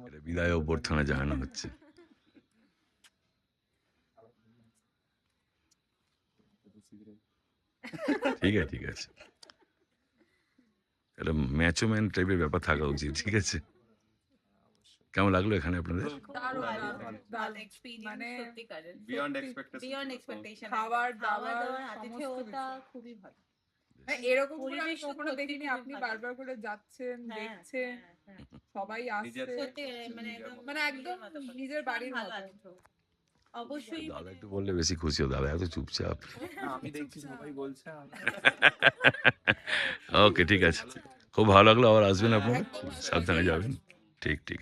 এটা বিদায় অভ্যর্থনা জানানো হচ্ছে। ঠিক আছে, ঠিক আছে, এটা ম্যাচোম্যান টাইপের ব্যাপার থাকা উচিত। ঠিক আছে, কেমন লাগলো এখানে আপনাদের? মানে খাবার দাবার আতিথেয়তা খুবই ভালো, এরকম করে আমি কখনো দেখিনি। আপনি বারবার করে যাচ্ছেন, দেখছেন, সবাই আসছে, মানে একদম নিজের বাড়ির মতো। অবশ্যই। দাদা একটু বললে বেশি খুশি হতো, দাদা এত চুপচাপ। আমি দেখছি সবাই বলছে। ওকে, ঠিক আছে, খুব ভালো লাগলো, আবার আসবেন আপনি, সাবধানে যাবেন। ঠিক ঠিক।